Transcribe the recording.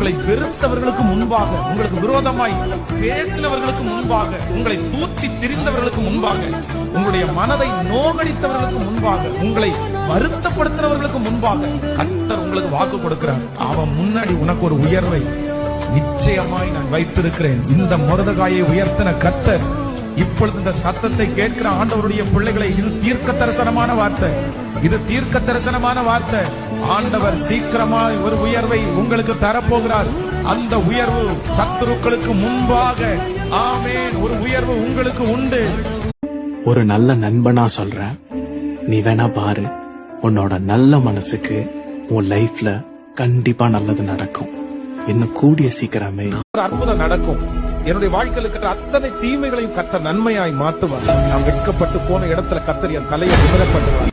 உங்களை வெறுத்தவர்களுக்கு முன்பாக, உங்களுக்கு விரோதமாய் பேசினவர்களுக்கு முன்பாக, உங்களை தூற்றி திரிந்தவர்களுக்கு முன்பாக, உங்களுடைய மனதை நோகடித்தவர்களுக்கு முன்பாக, உங்களை வருத்தப்படுத்தினவர்களுக்கு முன்பாக கர்த்தர் உங்களுக்கு வாக்கு கொடுக்கிறார். அவன் முன்னாடி உனக்கு ஒரு உயர்வை நிச்சயமாய் நான் வைத்திருக்கிறேன். இந்த மொர்தெகாயை உயர்த்தின கர்த்தர் இப்பொழுது இந்த சத்தத்தை கேட்கிற ஆண்டவருடைய பிள்ளைகளை, இது தீர்க்க தரிசனமான வார்த்தை, இது தீர்க்க தரிசனமான வார்த்தை. ஆண்டவர் சீக்கிரமாய் ஒரு உயர்வை உங்களுக்கு தரப்போகிறார். அந்த உயர்வு சத்துருக்களுக்கு முன்பாக, ஆமென், ஒரு உயர்வு உங்களுக்கு உண்டு. ஒரு நல்ல நண்பனா சொல்றேன், நீ வேணா பாரு, உன்னோட நல்ல மனசுக்கு உன் லைஃப்ல கண்டிப்பா நல்லது நடக்கும். இன்னும் கூடிய சீக்கிரமே ஒரு அற்புதம் நடக்கும். என்னுடைய வாழ்க்கையில் இருக்கிற அத்தனை தீமைகளையும் கர்த்தர் நன்மையாய் மாற்றுவார். நான் வெட்கப்பட்டு போன இடத்துல கர்த்தர் என் தலையை நிமிரப்படுவார்.